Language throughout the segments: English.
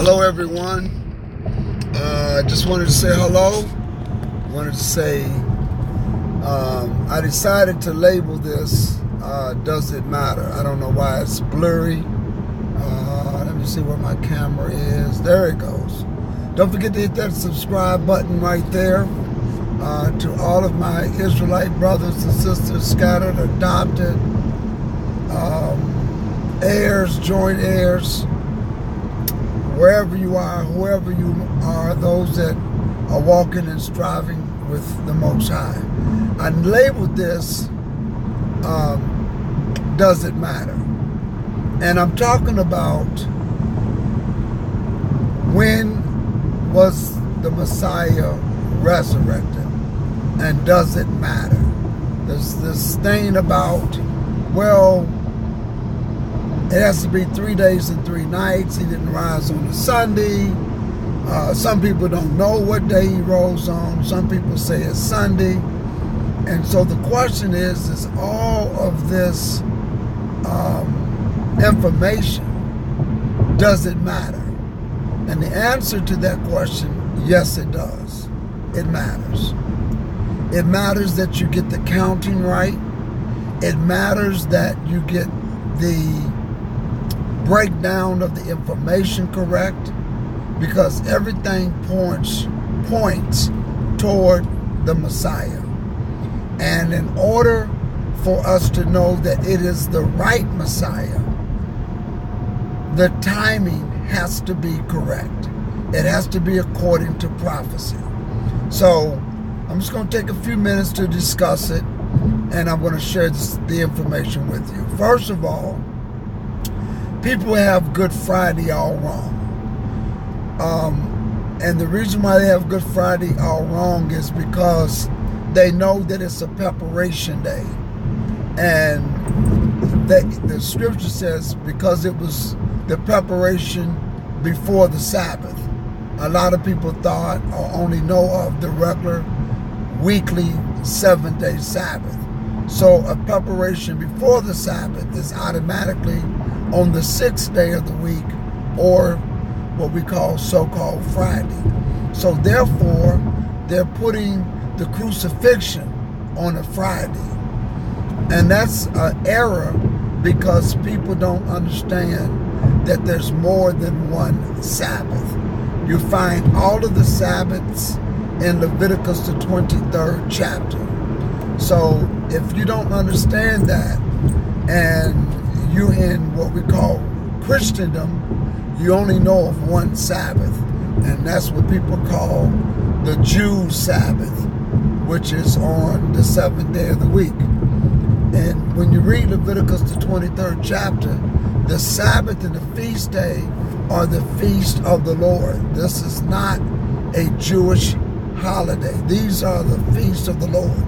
Hello everyone. Just wanted to say hello. Wanted to say I decided to label this Does It Matter? I don't know why it's blurry. Let me see where my camera is. There it goes. Don't forget to hit that subscribe button right there. To all of my Israelite brothers and sisters, scattered, adopted, heirs, joint heirs, wherever you are, whoever you are, those that are walking and striving with the Most High. I labeled this, Does It Matter? And I'm talking about when was the Messiah resurrected, and does it matter? There's this thing about, well, it has to be 3 days and 3 nights. He didn't rise on a Sunday. Some people don't know what day he rose on. Some people say it's Sunday. And so the question is all of this information, does it matter? And the answer to that question, yes, it does. It matters. It matters that you get the counting right. It matters that you get the breakdown of the information correct, because everything points toward the Messiah. And in order for us to know that it is the right Messiah, the timing has to be correct. It has to be according to prophecy. So I'm just going to take a few minutes to discuss it, and I'm going to share the information with you. First of all, people have Good Friday all wrong. And the reason why they have Good Friday all wrong is because they know that it's a preparation day. And the scripture says because it was the preparation before the Sabbath. A lot of people thought or only know of the regular weekly 7-day Sabbath. So a preparation before the Sabbath is automatically on the 6th day of the week, or what we call so-called Friday. So therefore, they're putting the crucifixion on a Friday. And that's an error, because people don't understand that there's more than one Sabbath. You find all of the Sabbaths in Leviticus, the 23rd chapter. So if you don't understand that, and you in what we call Christendom, you only know of one Sabbath, and that's what people call the Jews' Sabbath, which is on the 7th day of the week. And when you read Leviticus, the 23rd chapter, the Sabbath and the feast day are the feast of the Lord. This is not a Jewish holiday. These are the feasts of the Lord.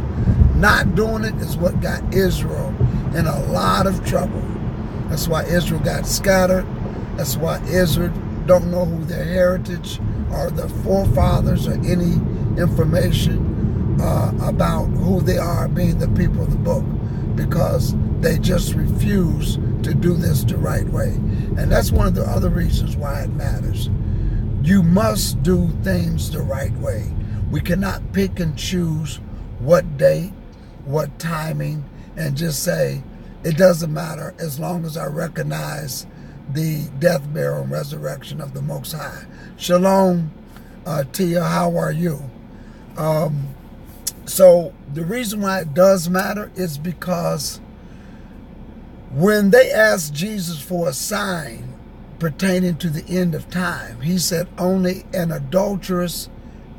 Not doing it is what got Israel in a lot of trouble. That's why Israel got scattered. That's why Israel don't know who their heritage or their forefathers or any information about who they are, being the people of the book, because they just refuse to do this the right way. And that's one of the other reasons why it matters. You must do things the right way. We cannot pick and choose what date, what timing, and just say, it doesn't matter as long as I recognize the death, burial, and resurrection of the Most High. Shalom, Tia, how are you? So the reason why it does matter is because when they asked Jesus for a sign pertaining to the end of time, he said only an adulterous,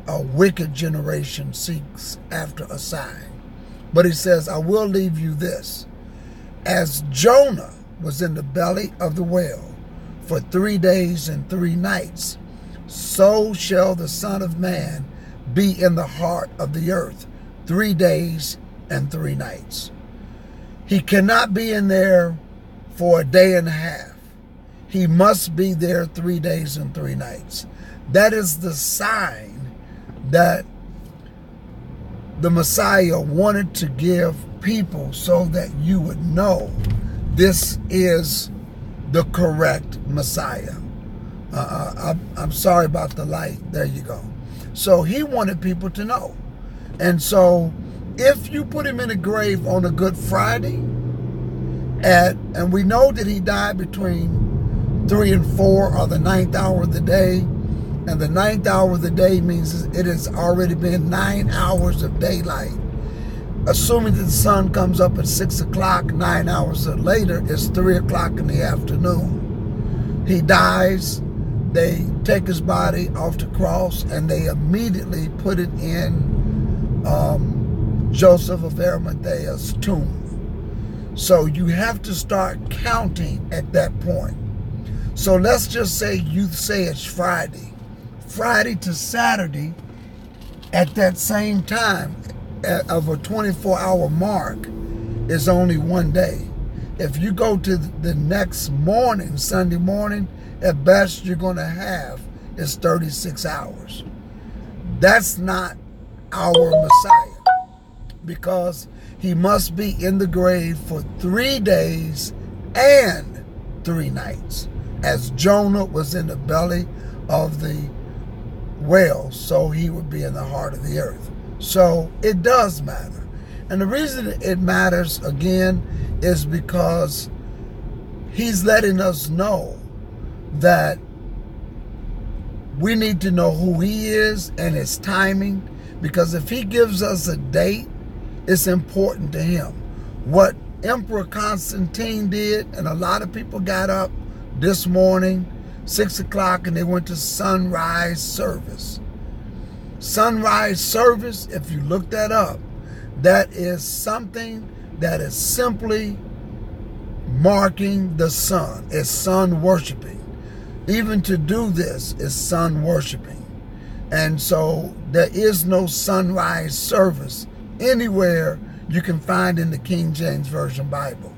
a wicked generation seeks after a sign. But he says, I will leave you this. As Jonah was in the belly of the whale for 3 days and 3 nights, so shall the Son of Man be in the heart of the earth 3 days and 3 nights. He cannot be in there for a day and a half. He must be there 3 days and 3 nights. That is the sign that the Messiah wanted to give people, so that you would know this is the correct Messiah. I'm sorry about the light. There you go. So he wanted people to know. And so if you put him in a grave on a Good Friday, and we know that he died between 3 and 4 or the 9th hour of the day, and the 9th hour of the day means it has already been 9 hours of daylight. Assuming that the sun comes up at 6 o'clock, 9 hours later, it's 3 o'clock in the afternoon. He dies. They take his body off the cross and they immediately put it in Joseph of Arimathea's tomb. So you have to start counting at that point. So let's just say you say it's Friday. Friday to Saturday at that same time of a 24-hour mark is only one day. If you go to the next morning, Sunday morning, at best you're going to have is 36 hours. That's not our Messiah, because he must be in the grave for 3 days and 3 nights. As Jonah was in the belly of the whale, so he would be in the heart of the earth. So it does matter. And the reason it matters, again, is because he's letting us know that we need to know who he is and his timing, because if he gives us a date, it's important to him. What Emperor Constantine did, and a lot of people got up this morning, 6 o'clock, and they went to sunrise service. Sunrise service, if you look that up, that is something that is simply marking the sun. It's sun worshiping. Even to do this is sun worshiping. And so there is no sunrise service anywhere you can find in the King James Version Bible.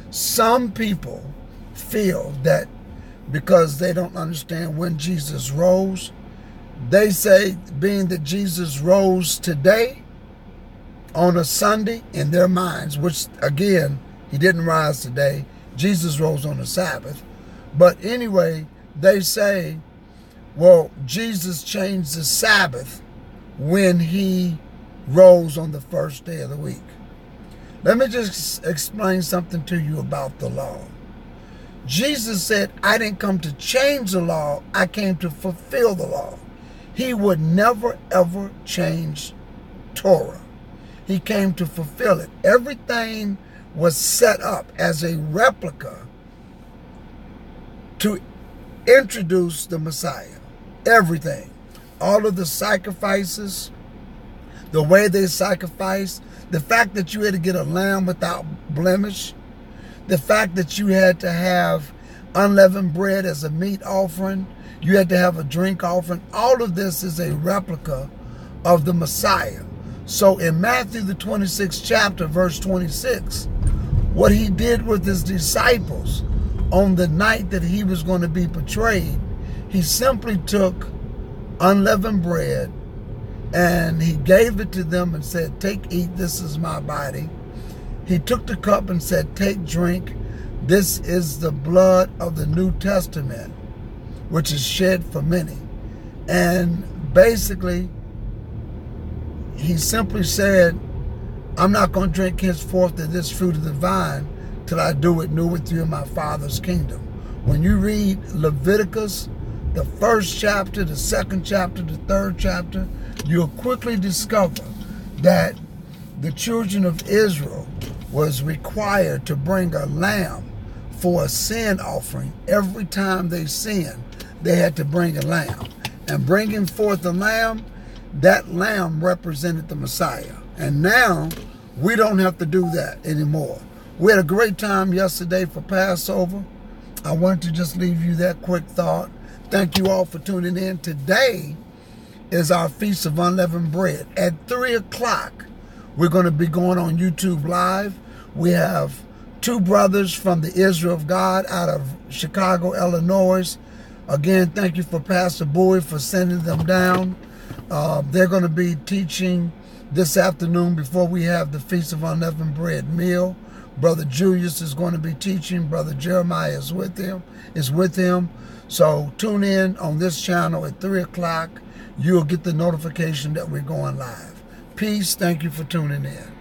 Some people feel that because they don't understand when Jesus rose, they say, being that Jesus rose today on a Sunday, in their minds, which again, he didn't rise today, Jesus rose on the Sabbath. But anyway, they say, well, Jesus changed the Sabbath when he rose on the first day of the week. Let me just explain something to you about the law. Jesus said, I didn't come to change the law, I came to fulfill the law. He would never, ever change Torah. He came to fulfill it. Everything was set up as a replica to introduce the Messiah. Everything. All of the sacrifices, the way they sacrificed, the fact that you had to get a lamb without blemish, the fact that you had to have unleavened bread as a meat offering, you had to have a drink offering. All of this is a replica of the Messiah. So in Matthew the 26th chapter, verse 26, what he did with his disciples on the night that he was going to be betrayed, he simply took unleavened bread and he gave it to them and said, take, eat, this is my body. He took the cup and said, take, drink, this is the blood of the New Testament, which is shed for many. And basically, he simply said, I'm not going to drink henceforth of this fruit of the vine till I do it new with you in my Father's kingdom. When you read Leviticus, the first chapter, the second chapter, the third chapter, you'll quickly discover that the children of Israel was required to bring a lamb for a sin offering. Every time they sinned, they had to bring a lamb. And bringing forth a lamb, that lamb represented the Messiah. And now, we don't have to do that anymore. We had a great time yesterday for Passover. I wanted to just leave you that quick thought. Thank you all for tuning in. Today is our Feast of Unleavened Bread. At 3 o'clock, we're going to be going on YouTube Live. We have two brothers from the Israel of God out of Chicago, Illinois. Again, thank you for Pastor Bowie for sending them down. They're going to be teaching this afternoon before we have the Feast of Unleavened Bread meal. Brother Julius is going to be teaching. Brother Jeremiah is with him. So tune in on this channel at 3 o'clock. You'll get the notification that we're going live. Peace. Thank you for tuning in.